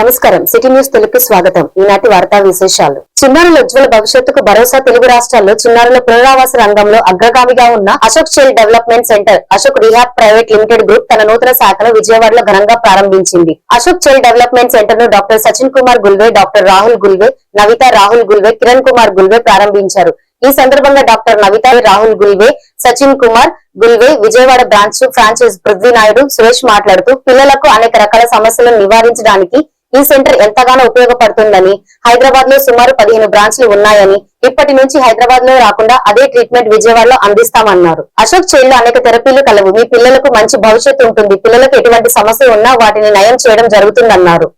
నమస్కారం city news తెలుగుకి స్వాగతం. ఈనాటి వార్తా విశేషాలు. చిన్నారుల ఉజ్వల భవిష్యత్తుకు భరోసా. తెలుగు రాష్ట్రాల్లో చిన్నారుల పునరావాస రంగంలో అగ్రగామిగా ఉన్న Ashok child development centre Ashok rehab private limited group తన నూతన శాఖను విజయవాడలో ఘనంగా ప్రారంభించింది. అశోక్ చైల్డ్ డెవలప్మెంట్ సెంటర్ ను డాక్టర్ సచిన్ కుమార్ గుల్వే, డాక్టర్ రాహుల్ గుల్వే, నవిత రాహుల్ గుల్వే, కిరణ్ కుమార్ గుల్వే ప్రారంభించారు. ఈ సందర్భంగా doctor Navitha Rahul Gulve, Sachin Kumar Gulve, Vijayawada branch franchise Prithvi Naidu, Suresh మాట్లాడుతూ పిల్లలకు అనేక రకాల సమస్యలను నివారించడానికి ఈ సెంటర్ ఎంతగానో ఉపయోగపడుతుందని, హైదరాబాద్ లో సుమారు 15 బ్రాంచ్లు ఉన్నాయని, ఇప్పటి నుంచి హైదరాబాద్ లో రాకుండా అదే ట్రీట్మెంట్ విజయవాడలో అందిస్తామన్నారు. అశోక్ చైల్డ్ లో అనేక థెరపీలు కలవు. మీ పిల్లలకు మంచి భవిష్యత్తు ఉంటుంది. పిల్లలకు ఎటువంటి సమస్య ఉన్నా వాటిని నయం చేయడం జరుగుతుందన్నారు.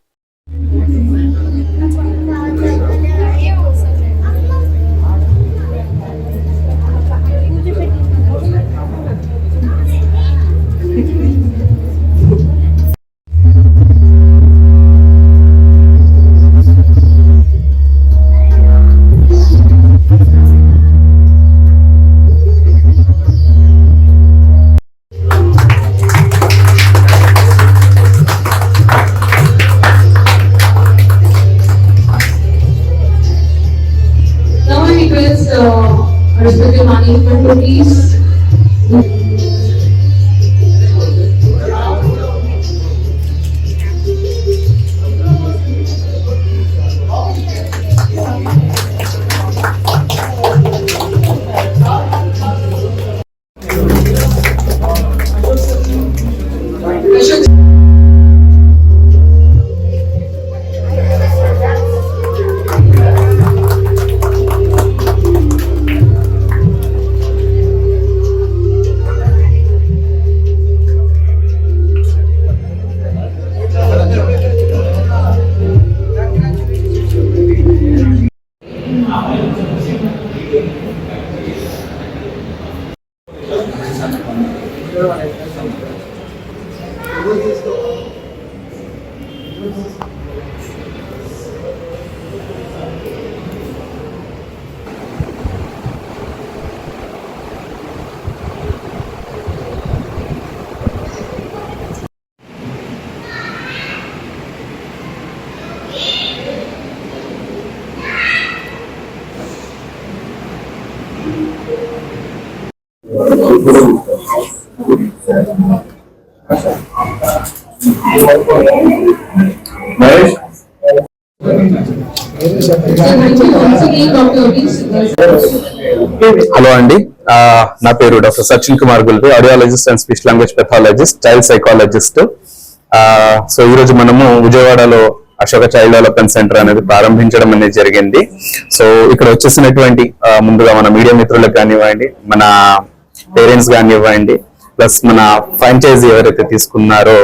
Respected management, please. హలో అండి, నా పేరు doctor Sachin Kumar Gulve, audiologist and speech language pathologist, child psychologist. So ఈ రోజు మనము విజయవాడలో అశోక చైల్డ్ డెవలప్మెంట్ సెంటర్ అనేది ప్రారంభించడం అనేది జరిగింది. సో ఇక్కడ వచ్చేసినటువంటి ముందుగా మన మీడియా మిత్రులకు కానివ్వండి, మన పేరెంట్స్ కానివ్వండి, ప్లస్ మన ఫ్రాంచైజీ ఎవరైతే తీసుకున్నారో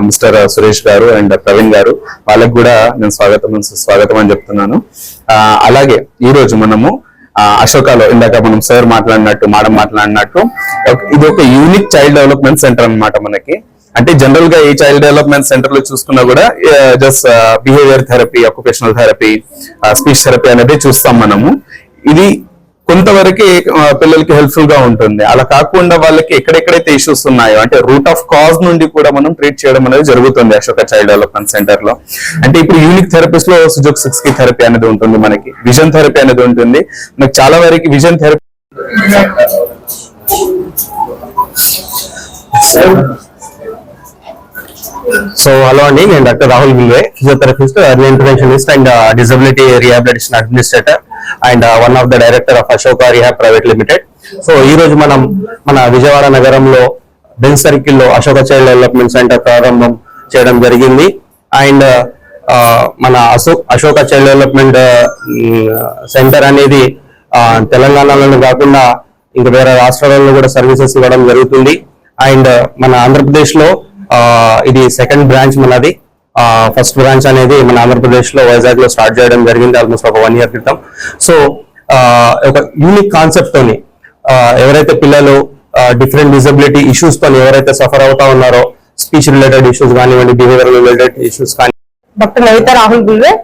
మిస్టర్ సురేష్ గారు అండ్ ప్రవీణ్ గారు, వాళ్ళకి కూడా నేను స్వాగతం అని చెప్తున్నాను. అలాగే ఈ రోజు మనము అశోకాలో ఇందాక మనం సార్ మాట్లాడినట్టు, మేడం మాట్లాడినట్టు, ఇది ఒక యూనిక్ చైల్డ్ డెవలప్మెంట్ సెంటర్ అన్నమాట. మనకి అంటే జనరల్ గా ఈ చైల్డ్ డెవలప్మెంట్ సెంటర్ లో చూసుకున్నా కూడా just behaviour therapy, occupational therapy, speech therapy అనేది చూస్తాం మనము. ఇది కొంతవరకు పిల్లలకి హెల్ప్ఫుల్ గా ఉంటుంది. అలా కాకుండా వాళ్ళకి ఎక్కడెక్కడైతే ఇష్యూస్ ఉన్నాయో అంటే రూట్ ఆఫ్ కాజ్ నుండి కూడా మనం ట్రీట్ చేయడం అనేది జరుగుతుంది అశోక చైల్డ్ డెవలప్మెంట్ సెంటర్ లో. అంటే ఇప్పుడు యూనిక్ థెరపీస్ లో సుజోక్ 6 థెరపీ అనేది ఉంటుంది, మనకి విజన్ థెరపీ అనేది ఉంటుంది. మనకి చాలా వరకు విజన్ థెరపీ. సో హలో అండి, నేను doctor Rahul Gulve, physiotherapist, early interventionist and disability rehabilitation administrator and one of the director of Ashoka rehab private limited. So ఈ రోజు మనం మన విజయవాడ నగరంలో బెంజ్ సర్కిల్ లో అశోక చైల్డ్ డెవలప్మెంట్ సెంటర్ ప్రారంభం చేయడం జరిగింది. అండ్ మన అశోక చైల్డ్ డెవలప్మెంట్ సెంటర్ అనేది తెలంగాణలో కాకుండా ఇంకా వేరే రాష్ట్రాలలో కూడా సర్వీసెస్ ఇవ్వడం జరుగుతుంది. అండ్ మన ఆంధ్రప్రదేశ్ లో ఇది సెకండ్ బ్రాంచ్ మనది. ఫస్ట్ బ్రాంచ్ అనేది మన ఆంధ్రప్రదేశ్ లో వైజాగ్ లో స్టార్ట్ చేయడం జరిగింది ఆల్మోస్ట్ ఒక 1 year క్రితం. సో ఒక యూనిక్ కాన్సెప్ట్ తోని ఎవరైతే పిల్లలు డిఫరెంట్ డిజబిలిటీ ఇష్యూస్ తో ఎవరైతే సఫర్ అవుతా ఉన్నారో, స్పీచ్ రిలేటెడ్ ఇష్యూస్ కానివ్వండి, బిహేవియర్ రిలేటెడ్ ఇష్యూస్ కానీ. Doctor Navitha Rahul Gulve,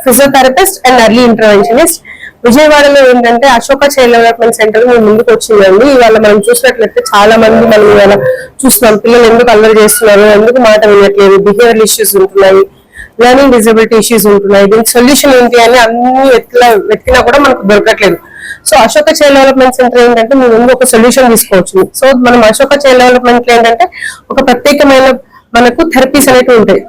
physiotherapist and early interventionist. విజయవాడలో ఏంటంటే అశోక చైల్డ్ డెవలప్మెంట్ సెంటర్ ముందుకు వచ్చిందండి. ఇవాళ మనం చూసినట్లయితే చాలా మంది మనం ఇవాళ చూస్తున్నాం, పిల్లలు ఎందుకు అల్లరి చేస్తున్నారు, ఎందుకు మాట వినట్లేదు, బిహేవియర్ ఇష్యూస్ ఉంటున్నాయి, లెర్నింగ్ డిజబిలిటీ ఇష్యూస్ ఉంటున్నాయి, దీనికి సొల్యూషన్ ఏంటి అని అన్ని వెతికినా కూడా మనకు దొరకట్లేదు. So Ashoka child development centre ఏంటంటే మీ ముందు ఒక సొల్యూషన్ తీసుకోవచ్చు. సో మనం అశోక చైల్డ్ డెవలప్మెంట్ ఏంటంటే ఒక ప్రత్యేకమైన మనకు థెరపీస్ అనేవి ఉంటాయి,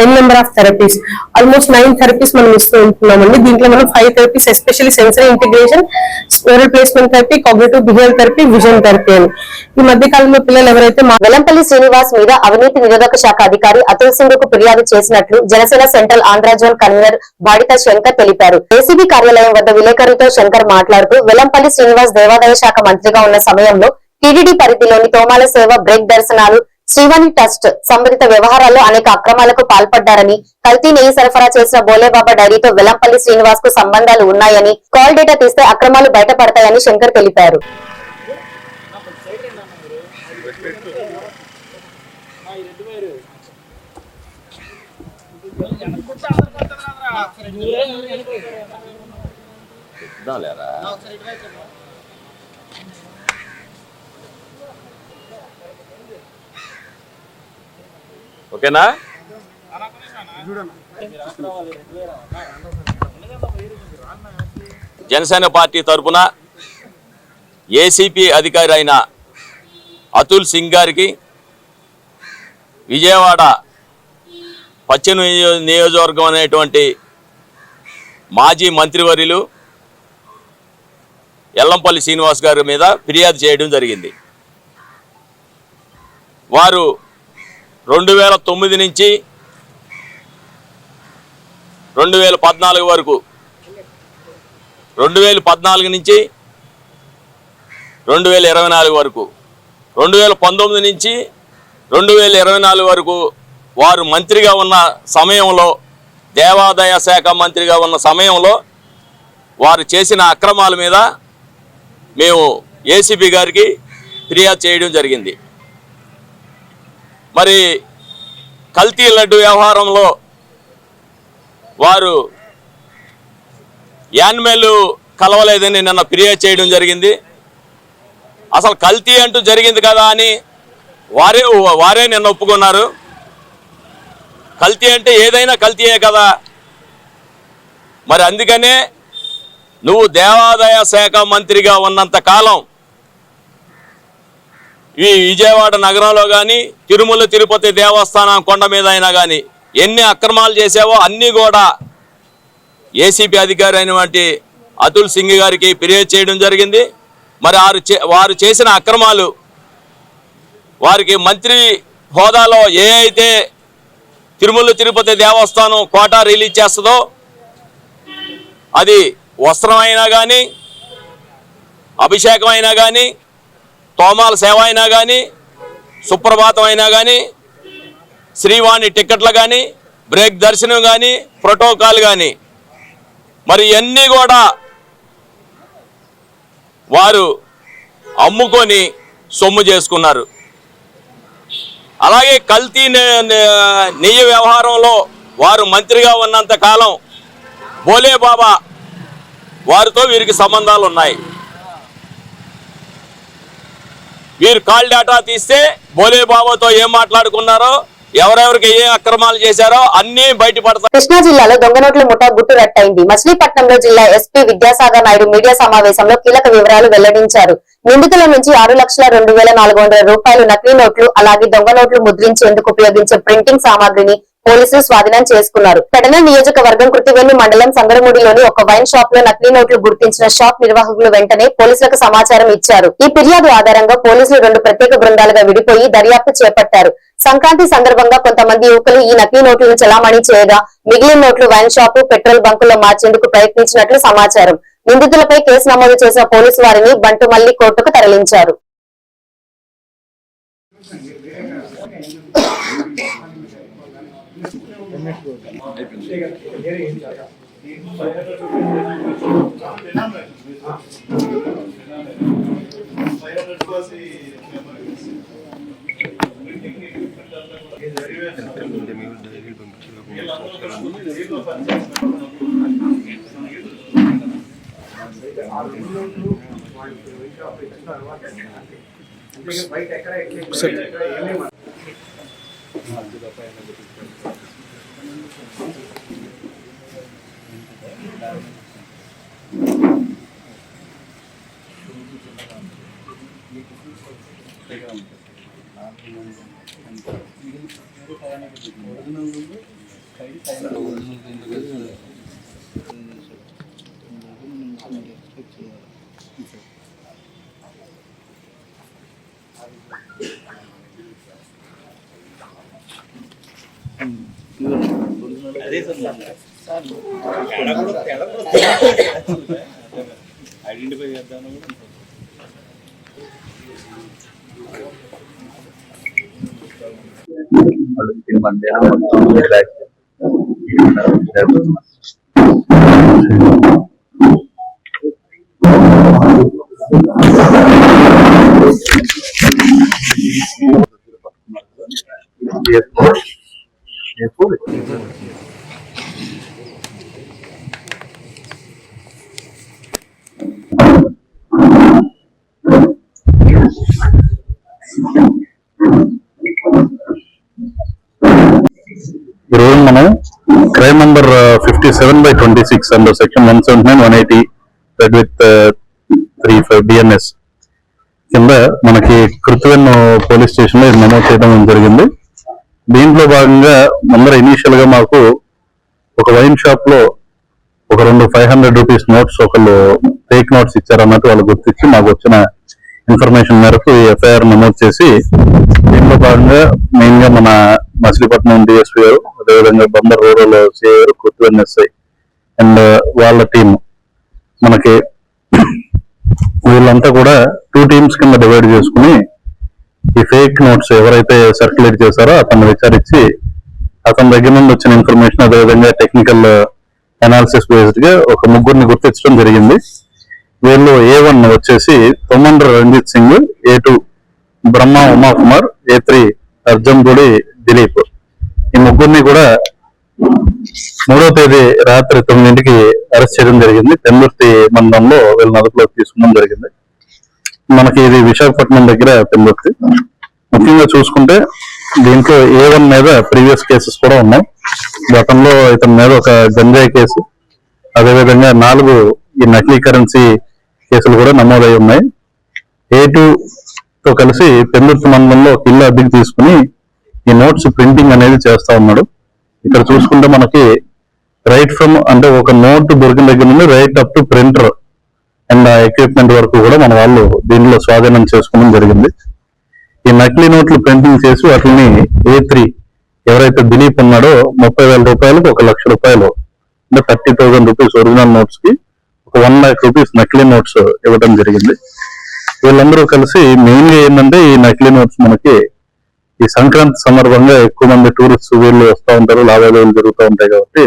N number of therapies, almost 9 therapies మనం ఇస్తూ ఉంటున్నామండి. దీంట్లో మనం 5 therapies, especially sensory integration, squirrel placement therapy, cognitive behaviour therapy, vision therapy అని. ఈ మధ్య కాలంలో పిల్లలు ఎవరైతే వెల్లంపల్లి శ్రీనివాస్ మీద అవినీతి నిరోధక శాఖ అధికారి అతుల్ సింగ్ కు ఫిర్యాదు చేసినట్లు Janasena central Andhra zone convener Badita Shankar తెలిపారు. ఏసీబీ కార్యాలయం వద్ద విలేకరులతో శంకర్ మాట్లాడుతూ వెల్లంపల్లి శ్రీనివాస్ దేవాదాయ శాఖ మంత్రిగా ఉన్న సమయంలో టీటీడీ పరిధిలోని తోమాల సేవ, బ్రేక్ దర్శనాలు, శ్రీవాణి ట్రస్ట్ సంబంధిత వ్యవహారాల్లో అనేక అక్రమాలకు పాల్పడ్డారని, కల్తీ నెయ్యి సరఫరా చేసిన బోలేబాబా డైరీతో వెల్లంపల్లి శ్రీనివాస్ కు సంబంధాలు ఉన్నాయని, కాల్ డేటా తీస్తే అక్రమాలు బయటపడతాయని శంకర్ తెలిపారు. ఓకేనా? జనసేన పార్టీ తరఫున ఏసీపీ అధికారి అయిన అతుల్ సింగ్ గారికి, విజయవాడ పశ్చిమ నియోజకవర్గం అనేటువంటి మాజీ మంత్రివర్యులు వెల్లంపల్లి శ్రీనివాస్ గారి మీద ఫిర్యాదు చేయడం జరిగింది. వారు 2009 నుంచి 2014 వరకు, 2014 నుంచి 2024 వరకు, 2019 నుంచి 2024 వరకు వారు మంత్రిగా ఉన్న సమయంలో, దేవాదాయ శాఖ మంత్రిగా ఉన్న సమయంలో వారు చేసిన అక్రమాల మీద మేము ఏసీపీ గారికి ఫిర్యాదు చేయడం జరిగింది. మరి కల్తీ లడ్డు వ్యవహారంలో వారు యాన్మేలు కలవలేదని నిన్న ఫిర్యాదు చేయడం జరిగింది. అసలు కల్తీ అంటూ జరిగింది కదా అని వారే నిన్న ఒప్పుకున్నారు. కల్తీ అంటే ఏదైనా కల్తీయే కదా. మరి అందుకనే నువ్వు దేవాదాయ శాఖ మంత్రిగా ఉన్నంత కాలం ఈ విజయవాడ నగరంలో కానీ, తిరుమల తిరుపతి దేవస్థానం కొండ మీద అయినా కానీ ఎన్ని అక్రమాలు చేసావో అన్నీ కూడా ఏసీపీ అధికారి అయినటువంటి అతుల్ సింగ్ గారికి ఫిర్యాదు చేయడం జరిగింది. మరి వారు చేసిన అక్రమాలు, వారికి మంత్రి హోదాలో ఏ అయితే తిరుమల తిరుపతి దేవస్థానం కోటా రిలీజ్ చేస్తుందో, అది వస్త్రం అయినా కానీ, అభిషేకం అయినా కానీ, తోమాల సేవ అయినా కానీ, సుప్రభాతం అయినా కానీ, శ్రీవాణి టికెట్లు కానీ, బ్రేక్ దర్శనం కానీ, ప్రోటోకాల్ కానీ, మరి ఇవన్నీ కూడా వారు అమ్ముకొని సొమ్ము చేసుకున్నారు. అలాగే కల్తీ నెయ్యి వ్యవహారంలో వారు మంత్రిగా ఉన్నంత కాలం బోలేబాబా వారితో వీరికి సంబంధాలు ఉన్నాయి. వీరు కాల్ డేటా తీస్తే బోలేబాబాతో ఏం మాట్లాడుకున్నారో, ఎవరెవరికి ఏ అక్రమాలు చేశారో అన్ని బయటపడతాయి. కృష్ణా జిల్లాలో దొంగ నోట్ల ముఠా గుట్టు రట్టయింది. మచిలీపట్నంలో జిల్లా ఎస్పీ విద్యాసాగర్ నాయుడు మీడియా సమావేశంలో కీలక వివరాలు వెల్లడించారు. నిందితుల నుంచి 6,02,400 రూపాయలు నకిలీ నోట్లు, అలాగే దొంగ నోట్లు ముద్రించేందుకు ఉపయోగించే ప్రింటింగ్ సామాగ్రిని పోలీసులు స్వాధీనం చేసుకున్నారు. పెడన నియోజకవర్గం కృతివెల్లి మండలం సంగరముడిలోని ఒక వైన్ షాప్ లో నకిలీ నోట్లు గుర్తించిన షాప్ నిర్వాహకులు వెంటనే పోలీసులకు సమాచారం ఇచ్చారు. ఈ ఫిర్యాదు ఆధారంగా పోలీసులు 2 ప్రత్యేక బృందాలుగా విడిపోయి దర్యాప్తు చేపట్టారు. సంక్రాంతి సందర్భంగా కొంతమంది యువకులు ఈ నకిలీ నోట్లను చలామణి చేయగా మిగిలిన నోట్లు వైన్ షాపు, పెట్రోల్ బంకుల్లో మార్చేందుకు ప్రయత్నించినట్లు సమాచారం. నిందితులపై కేసు నమోదు చేసిన పోలీసు వారిని బంటుమల్లి కోర్టుకు తరలించారు. ఐడెంటిఫై చేద్దాం ఈరోజు మనం crime number 57/26 under section 179, 180 red with 35 BNS కింద మనకి కృత్వెన్ పోలీస్ స్టేషన్ లో నమోదు చేయడం జరిగింది. దీంట్లో భాగంగా ముందర ఇనీషియల్ గా మాకు ఒక వైన్ షాప్ లో ఒక 500 రూపీస్ నోట్స్ ఒకళ్ళు ఫేక్ నోట్స్ ఇచ్చారన్నట్టు వాళ్ళు గుర్తించి మాకు వచ్చిన ఇన్ఫర్మేషన్ మేరకు ఎఫ్ఐఆర్ నమోదు చేసి దీంట్లో భాగంగా మెయిన్ గా మన మచిలీపట్నం డిఎస్పీ గారు, అదేవిధంగా బందర్ రూరల్ సిఐ గారు, కృత్వెన్ ఎస్ఐ అండ్ వాళ్ళ టీం మనకి వీళ్ళంతా కూడా 2 టీమ్స్ కింద డివైడ్ చేసుకుని ఈ ఫేక్ నోట్స్ ఎవరైతే సర్క్యులేట్ చేశారో అతన్ని విచారించి అతని దగ్గర నుండి వచ్చిన ఇన్ఫర్మేషన్ అదేవిధంగా టెక్నికల్ అనాలిసిస్ బేస్డ్ గా ఒక 3 గుర్తించడం జరిగింది. వీళ్ళు A1 వచ్చేసి తొమ్మండ్ర రంజిత్ సింగ్, A2 బ్రహ్మ ఉమాకుమార్, A3 అర్జంగుడి దిలీప్. ఈ 3 కూడా 3వ తేదీ రాత్రి 9ంటికి అరెస్ట్ చేయడం జరిగింది. పెందుర్తి మండలంలో వీళ్ళని అదుపులోకి తీసుకోవడం జరిగింది. మనకి ఇది విశాఖపట్నం దగ్గర పెందుర్తి. ముఖ్యంగా చూసుకుంటే దీంట్లో A1 మీద ప్రీవియస్ కేసెస్ కూడా ఉన్నాయి. గతంలో ఇతని మీద ఒక గంజాయి కేసు, అదేవిధంగా 4 ఈ నకిలీ కరెన్సీ కేసులు కూడా నమోదై ఉన్నాయి. A2 తో కలిసి పెందుర్తి మండలంలో ఒక ఇల్లు అద్దెకి తీసుకుని ఈ నోట్స్ ప్రింటింగ్ అనేది చేస్తా ఉన్నాడు. ఇక్కడ చూసుకుంటే మనకి రైట్ ఫ్రమ్ అంటే ఒక నోట్ దొరికిన దగ్గర నుండి right up to printer and equipment వరకు కూడా మన వాళ్ళు దీనిలో స్వాధీనం చేసుకోవడం జరిగింది. ఈ నకిలీ నోట్లు ప్రింటింగ్ చేసి వాటిని A3 ఎవరైతే దిలీప్ ఉన్నాడో 30,000 రూపాయలకు 1,00,000 రూపాయలు అంటే 30,000 రూపీస్ ఒరిజినల్ నోట్స్ కి ఒక 1 lakh రూపీస్ నకిలీ నోట్స్ ఇవ్వడం జరిగింది. వీళ్ళందరూ కలిసి మెయిన్ గా ఏంటంటే ఈ నకిలీ నోట్స్ మనకి ఈ సంక్రాంతి సందర్భంగా ఎక్కువ మంది టూరిస్ట్ వీళ్ళు వస్తూ ఉంటారు, లావాదేవీలు జరుగుతూ ఉంటాయి కాబట్టి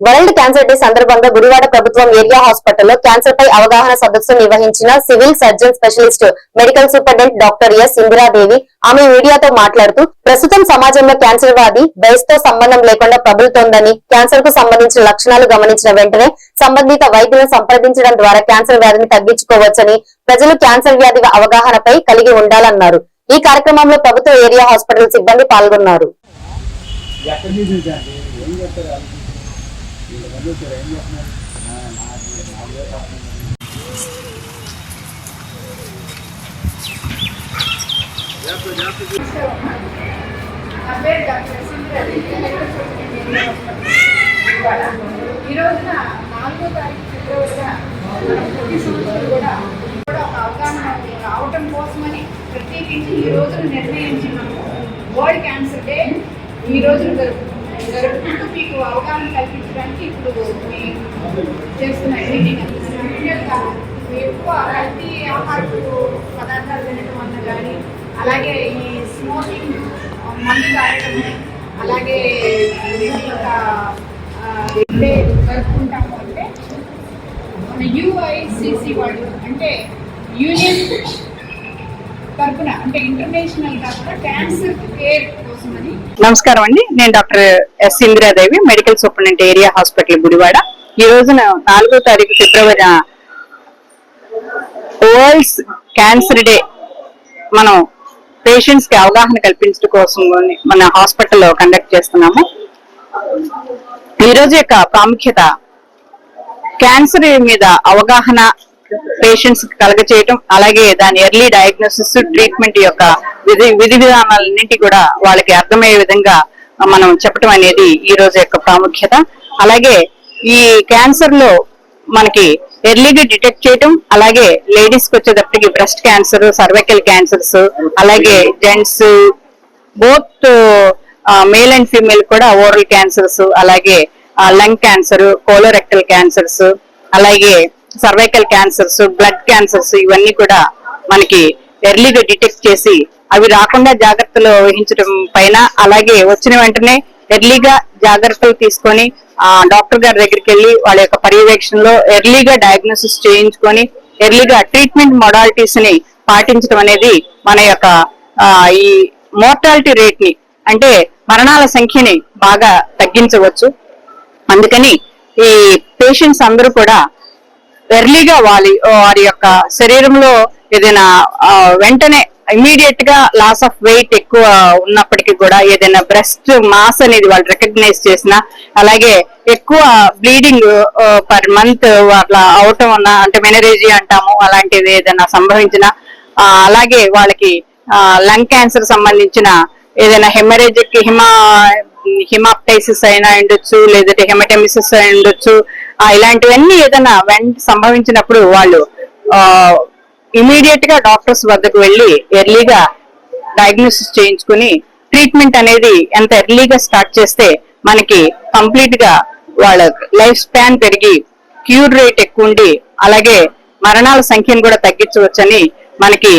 వరల్డ్ క్యాన్సర్ డే సందర్భంగా గుడివాడ ప్రభుత్వం ఏరియా హాస్పిటల్లో క్యాన్సర్ పై అవగాహన సదస్సు నిర్వహించిన civil surgeon specialist medical superintendent doctor S Indira Devi ఆమె మీడియాతో మాట్లాడుతూ ప్రస్తుతం సమాజంలో క్యాన్సర్ వ్యాధి వయసుతో సంబంధం లేకుండా ప్రబలుతోందని, క్యాన్సర్ కు సంబంధించిన లక్షణాలు గమనించిన వెంటనే సంబంధిత వైద్యులను సంప్రదించడం ద్వారా క్యాన్సర్ వ్యాధిని తగ్గించుకోవచ్చని, ప్రజలు క్యాన్సర్ వ్యాధి అవగాహనపై కలిగి ఉండాలన్నారు. ఈ కార్యక్రమంలో ప్రభుత్వ ఏరియా హాస్పిటల్ సిబ్బంది పాల్గొన్నారు. ఈ రోజున 4వ తారీఖు ఫిబ్రవరిగా ప్రతి సంవత్సరం కూడా ఒక అవగాహన రావటం కోసమని ప్రత్యేకించి ఈ రోజును నిర్ణయించినాము. వరల్డ్ క్యాన్సర్ డే ఈ రోజున జరుపుకుంటూ మీకు అవగాహన కల్పించడానికి ఇప్పుడు చేస్తున్న మీటింగ్. ముఖ్యంగా ఎక్కువ హెల్తీ ఆహారపు పదార్థాలు తినడం వల్ల కానీ, అలాగే ఈ స్మోకింగ్, మందు తాగడం, అలాగే ఇంకా జరుపుకుంటాము అంటే మన UICC వాళ్ళు అంటే యూనియన్ తరపున అంటే ఇంటర్నేషనల్ తరపున క్యాన్సర్ కేర్ కోసమని. నమస్కారం అండి, నేను doctor S Indira Devi, medical superintendent area hospital Gudivada. ఈ రోజున 4వ తారీఖు ఫిబ్రవరి వరల్డ్ క్యాన్సర్ డే మనం పేషెంట్స్ కి అవగాహన కల్పించడం కోసం మన హాస్పిటల్లో కండక్ట్ చేస్తున్నాము. ఈ రోజు యొక్క ప్రాముఖ్యత క్యాన్సర్ మీద అవగాహన పేషెంట్స్ కి కలగచేయటం, అలాగే దాని ఎర్లీ డయాగ్నోసిస్, ట్రీట్మెంట్ యొక్క విధి విధానాలన్నింటి కూడా వాళ్ళకి అర్థమయ్యే విధంగా మనం చెప్పడం అనేది ఈ రోజు యొక్క ప్రాముఖ్యత. అలాగే ఈ క్యాన్సర్ లో మనకి ఎర్లీగా డిటెక్ట్ చేయడం, అలాగే లేడీస్ కి వచ్చేటప్పటికి బ్రెస్ట్ క్యాన్సర్, సర్వైకల్ క్యాన్సర్స్, అలాగే gents both male and female కూడా ఓరల్ క్యాన్సర్స్, అలాగే లంగ్ క్యాన్సర్, కోలోరెక్టల్ క్యాన్సర్స్, అలాగే సర్వైకల్ క్యాన్సర్స్, బ్లడ్ క్యాన్సర్స్, ఇవన్నీ కూడా మనకి ఎర్లీగా డిటెక్ట్ చేసి అవి రాకుండా జాగ్రత్తలు వహించడం పైన, అలాగే వచ్చిన వెంటనే ఎర్లీగా జాగ్రత్తలు తీసుకొని డాక్టర్ గారి దగ్గరికి వెళ్ళి వాళ్ళ యొక్క పర్యవేక్షణలో ఎర్లీగా డయాగ్నోసిస్ చేయించుకొని ఎర్లీగా ట్రీట్మెంట్ మొడాలిటీస్ ని పాటించడం అనేది మన యొక్క ఈ మోర్టాలిటీ రేట్ ని, అంటే మరణాల సంఖ్యని బాగా తగ్గించవచ్చు. అందుకని ఈ పేషెంట్స్ అందరూ కూడా ఎర్లీగా వారి యొక్క శరీరంలో ఏదైనా వెంటనే ఇమీడియట్ గా లాస్ ఆఫ్ వెయిట్ ఎక్కువ ఉన్నప్పటికీ కూడా ఏదైనా బ్రెస్ట్ మాస్ అనేది వాళ్ళు రికగ్నైజ్ చేసినా, అలాగే ఎక్కువ బ్లీడింగ్ పర్ మంత్ అట్లా అవటం ఉన్న, అంటే మెనరేజీ అంటాము, అలాంటివి ఏదైనా సంభవించినా, అలాగే వాళ్ళకి లంగ్ క్యాన్సర్ సంబంధించిన ఏదైనా హెమరేజిక్ హిమాప్టైసిస్ అయినా ఉండొచ్చు, లేదంటే హెమటెమిసిస్ అయినా ఉండొచ్చు. ఇలాంటివన్నీ ఏదైనా సంభవించినప్పుడు వాళ్ళు ఇమీడియట్ గా డాక్టర్స్ వద్దకు వెళ్లి ఎర్లీగా డయాగ్నోసిస్ చేయించుకుని ట్రీట్మెంట్ అనేది ఎంత ఎర్లీగా స్టార్ట్ చేస్తే మనకి కంప్లీట్ గా వాళ్ళ లైఫ్ స్పాన్ పెరిగి క్యూర్ రేట్ ఎక్కువ ఉండి, అలాగే మరణాల సంఖ్యను కూడా తగ్గించవచ్చని మనకి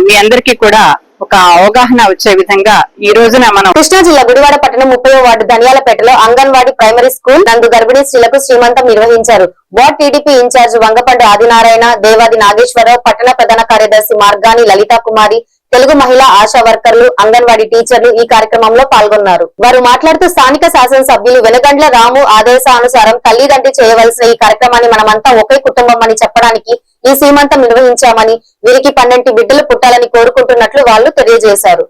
మీ అందరికీ కూడా ఒక అవగాహన వచ్చే విధంగా ఈ రోజున మనం కృష్ణా జిల్లా గుడివాడ పట్టణం 30వ వార్డు ధనియాలపేటలో అంగన్వాడీ ప్రైమరీ స్కూల్ నందు గర్భిణీ స్త్రీలకు శ్రీమంతం నిర్వహించారు. వార్డ్ టీడీపీ ఇన్ఛార్జ్ వంగపండు ఆదినారాయణ, దేవాది నాగేశ్వరరావు, పట్టణ ప్రధాన కార్యదర్శి మార్గాని లలితా కుమారి, తెలుగు మహిళా ఆశా వర్కర్లు, అంగన్వాడీ టీచర్లు ఈ కార్యక్రమంలో పాల్గొన్నారు. వారు మాట్లాడుతూ స్థానిక శాసనసభ్యులు వెనగండ్ల రాము ఆదేశానుసారం తల్లిదండ్రి చేయవలసిన ఈ కార్యక్రమాన్ని మనమంతా ఒకే కుటుంబం అని చెప్పడానికి ఈ శ్రీమంతం నిర్వహించామని, వీరికి 12 బిడ్డలు పుట్టాలని కోరుకుంటున్నట్లు వాళ్ళు తెలియజేశారు.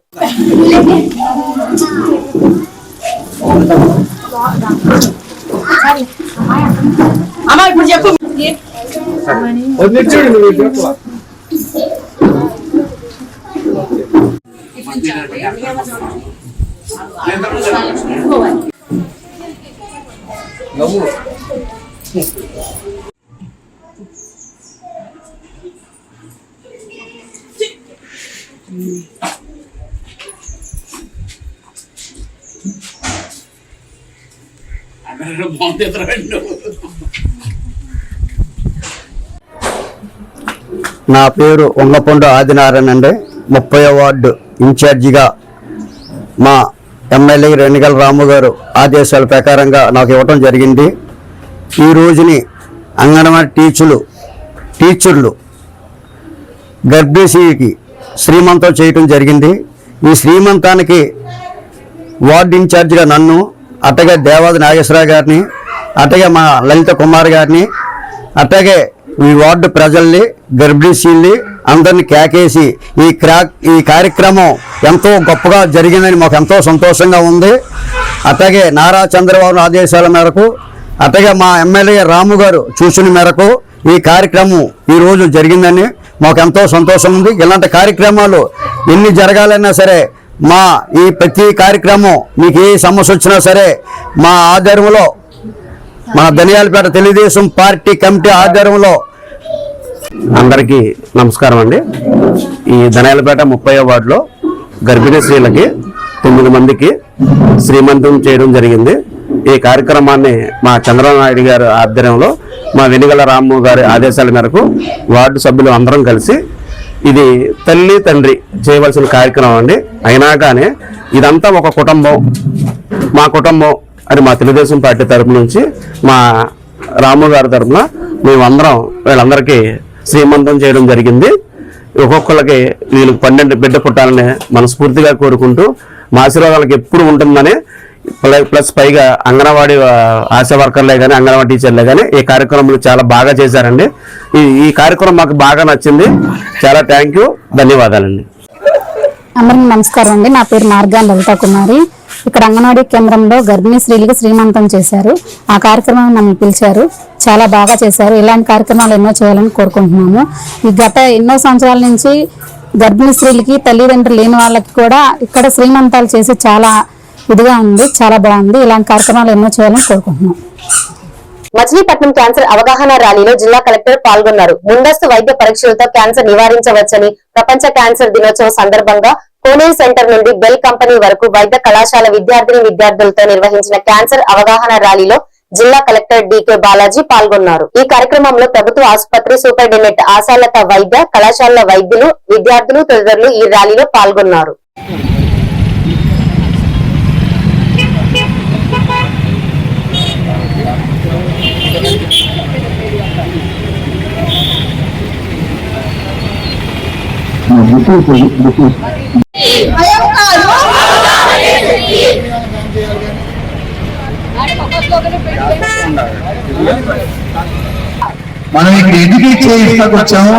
నా పేరు వంగపండు ఆదినారాయణ అండి. 30వ వార్డు ఇన్ఛార్జిగా మా ఎమ్మెల్యే రెనిగల రాము గారు ఆదేశాల ప్రకారంగా నాకు ఇవ్వటం జరిగింది. ఈ రోజుని అంగన్వాడీ టీచర్లు గర్భిణీకి శ్రీమంతం చేయటం జరిగింది. ఈ శ్రీమంతానికి వార్డు ఇన్ఛార్జిగా నన్ను, అట్టగే దేవాది నాగేశ్వరరావు గారిని, అట్టగే మా లలిత కుమార్ గారిని, అట్టగే ఈ వార్డు ప్రజల్ని, గర్భిణీల్ని అందరినీ కేకేసి ఈ కార్యక్రమం ఎంతో గొప్పగా జరిగిందని మాకు ఎంతో సంతోషంగా ఉంది. అట్టగే నారా చంద్రబాబు ఆదేశాల మేరకు, అట్టగే మా ఎమ్మెల్యే రాము గారు సూచన మేరకు ఈ కార్యక్రమం ఈరోజు జరిగిందని మాకు ఎంతో సంతోషం ఉంది. ఇలాంటి కార్యక్రమాలు ఎన్ని జరగాలన్నా సరే మా ఈ ప్రతి కార్యక్రమం మీకు ఏ సమస్య వచ్చినా సరే మా ఆధ్వర్యంలో, మా ధనియాలపేట తెలుగుదేశం పార్టీ కమిటీ ఆధ్వర్యంలో. అందరికీ నమస్కారం అండి. ఈ ధనియాలపేట 30వ వార్డులో గర్భిణీ స్త్రీలకి 9 మందికి శ్రీమంతం చేయడం జరిగింది. ఈ కార్యక్రమాన్ని మా చంద్రబాబు నాయుడు గారి ఆధ్వర్యంలో, మా వెనిగల రాము గారి ఆదేశాల మేరకు వార్డు సభ్యులు అందరం కలిసి ఇది తల్లి తండ్రి చేయవలసిన కార్యక్రమం అండి. అయినా కానీ ఇదంతా ఒక కుటుంబం, మా కుటుంబం అని మా తెలుగుదేశం పార్టీ తరపు నుంచి, మా రాము గారి తరపున మేమందరం వీళ్ళందరికీ శ్రీమంతం చేయడం జరిగింది. ఒక్కొక్కరికి వీళ్ళకి 12 బిడ్డ పుట్టాలని మనస్ఫూర్తిగా కోరుకుంటూ మా ఆశీర్వాదాలకు ఎప్పుడు ఉంటుందని, ప్లస్ పైగా అంగన్వాడీ ఆశా వర్కర్లే కానీ అంగన్వాడీ టీచర్లే కానీ ఈ కార్యక్రమంలో చాలా బాగా చేశారండి. ఈ కార్యక్రమం మాకు బాగా నచ్చింది. చాలా థ్యాంక్ యూ, ధన్యవాదాలండి. అందరికీ నమస్కారం అండి. నా పేరు మార్గాని లలితా కుమారి. ఇక్కడ అంగన్వాడీ కేంద్రంలో గర్భిణీ స్త్రీలకు శ్రీమంతం చేశారు. ఆ కార్యక్రమం నన్ను పిలిచారు, చాలా బాగా చేశారు. ఇలాంటి కార్యక్రమాలు ఎన్నో చేయాలని కోరుకుంటున్నాము. ఈ గత ఎన్నో సంవత్సరాల నుంచి గర్భిణీ స్త్రీలకి తల్లిదండ్రులు లేని వాళ్ళకి కూడా ఇక్కడ శ్రీమంతాలు చేసి చాలా ఇదిగా ఉంది. చాలా బాగుంది. ఇలాంటి కార్యక్రమాలు ఎన్నో చేయాలని కోరుకుంటున్నాం. మచిలీపట్నం క్యాన్సర్ అవగాహన ర్యాలీలో జిల్లా కలెక్టర్ పాల్గొన్నారు. ముందస్తు వైద్య పరీక్షలతో క్యాన్సర్ నివారించవచ్చని ప్రపంచ క్యాన్సర్ దినోత్సవం సందర్భంగా కోనేరు సెంటర్ నుండి బెల్ కంపెనీ వరకు వైద్య కళాశాల విద్యార్థులతో నిర్వహించిన క్యాన్సర్ అవగాహన ర్యాలీలో జిల్లా కలెక్టర్ డికే బాలాజీ పాల్గొన్నారు. ఈ కార్యక్రమంలో ప్రభుత్వ ఆసుపత్రి సూపరింటెండెంట్ ఆశాలత వైద్య కళాశాల వైద్యులు, విద్యార్థులు తదితరులు ఈ ర్యాలీలో పాల్గొన్నారు. మనం ఇక్కడ ఎడ్యుకేట్ చేయిస్తాకు వచ్చాము.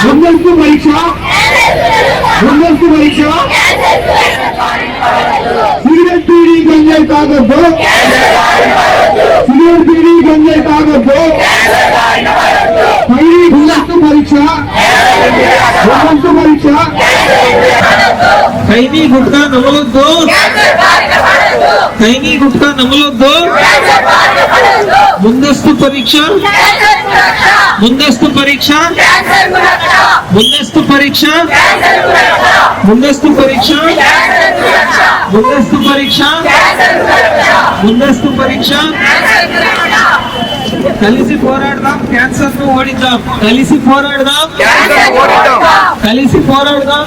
ముందస్తు పరీక్ష సిగరెట్ బీడీ గంజాయి తాగొద్దు, ముందస్తు పరీక్ష ఖైనీ గుట్కా నమలొద్దు, ముందస్తు పరీక్ష కలిసి పోరాడదాం, క్యాన్సర్ ను ఓడిద్దాం. కలిసి పోరాడదాం,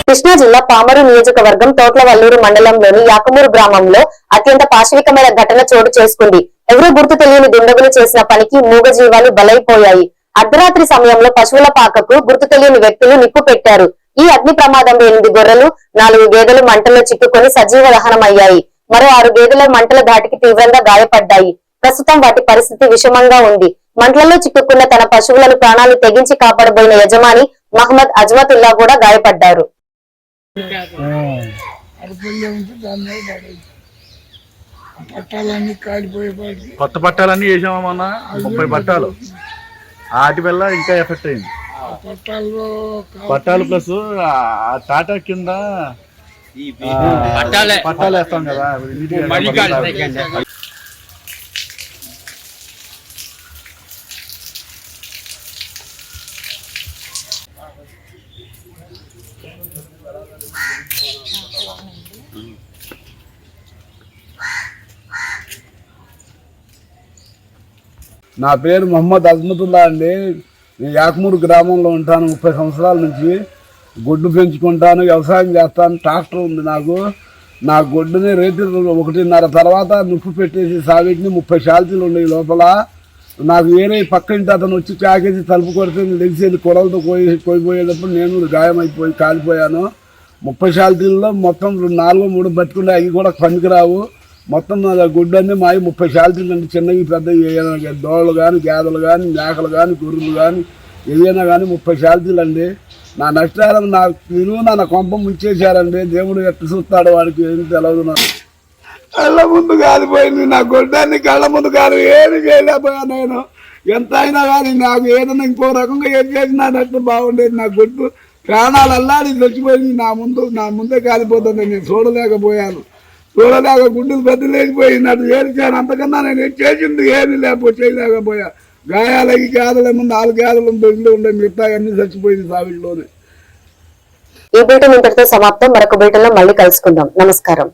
కృష్ణా జిల్లా పామరు నియోజకవర్గం తోట్లవల్లూరు మండలంలోని యాకమూరు గ్రామంలో అత్యంత పాశవికమైన ఘటన చోటు చేసుకుంది. ఎవరూ గుర్తు తెలియని దుండగులు చేసిన పనికి మూగజీవాలు బలైపోయాయి. అర్ధరాత్రి సమయంలో పశువుల పాకకు గుర్తు తెలియని వ్యక్తులు నిప్పు పెట్టారు. ఈ అగ్ని ప్రమాదంలో 8 గొర్రెలు, 4 గేదెలు మంటల్లో చిక్కుకొని సజీవ దహనమయ్యాయి. మరో 6 గేదెల మంటల ధాటికి తీవ్రంగా గాయపడ్డాయి. ప్రస్తుతం వాటి పరిస్థితి విషమంగా ఉంది. మంటలలో చిక్కుకున్న తన పశువులను ప్రాణాలు తెగించి కాపాడబోయిన యజమాని మహమ్మద్ అజ్మతుల్లా కూడా గాయపడ్డారు. కొత్త పట్టాలన్నీ వేసామన్నా 30 పట్టాలు ఆటి వల్ల ఇంకా ఎఫెక్ట్ అయింది. పట్టాలు ప్లస్ టాటా కింద పట్టాలు వేస్తాం కదా. నా పేరు మహమ్మద్ అజ్మతుల్లా అండి. నేను యాకమూరు గ్రామంలో ఉంటాను. 30 సంవత్సరాల నుంచి గొడ్డు పెంచుకుంటాను, వ్యవసాయం చేస్తాను. ట్రాక్టర్ ఉంది నాకు. నా గొడ్డుని రేటు 1:30 తర్వాత నిప్పు పెట్టేసి సావిటిని 30 శాల్తీలు ఉన్నాయి లోపల. నాకు వేరే పక్కింటి అతను వచ్చి చాకేసి తలుపు కొడితే లెగిసేది కొడలతో కోయిపోయేటప్పుడు నేను గాయమైపోయి కాలిపోయాను. 30 శాల్తీల్లో మొత్తం 4-3 బతుకున్నాయి. అవి కూడా పనికిరావు. మొత్తం గుడ్డు అన్నీ మావి 30 శాల్తీలు అండి. చిన్నవి పెద్దవి దోళ్ళు కానీ, గేదెలు కానీ, మేకలు కానీ, గొర్రెలు కానీ ఏదైనా కానీ 30 శాల్తీలు అండి. నా నష్టాలను నాకు విలువ నా కొంప ముంచేశారండి. దేవుడు ఎట్టు చూస్తాడు వాడికి ఏమి తెలియదు. నాకు కళ్ళ ముందు కాలిపోయింది. నా గొడ్డాన్ని కళ్ళ ముందు కాదు ఏమి చేయలేకపోయాను నేను. ఎంత అయినా కానీ నాకు ఏదైనా ఇంకో రకంగా ఏం చేసినాడంటే బాగుండేది. నా గొడ్డు ప్రాణాలు అల్లాడి చచ్చిపోయింది. నా ముందే కాలిపోతుంది. నేను చూడలేక గుడ్డులు పెద్ద లేకపోయినట్టు ఏడిచాను. అంతకన్నా నేను ఏం చేసింది ఏమీ చేయలేకపోయా. గాయాలకి గేదలేమో 4 గేదలు ఉండే మిగతా అన్ని చచ్చిపోయింది సావిట్లోనే. ఈ బులెటిన్ ఇంతటితో సమాప్తం. మరొక బులెటిన్ లో మళ్ళీ కలుసుకుందాం. నమస్కారం.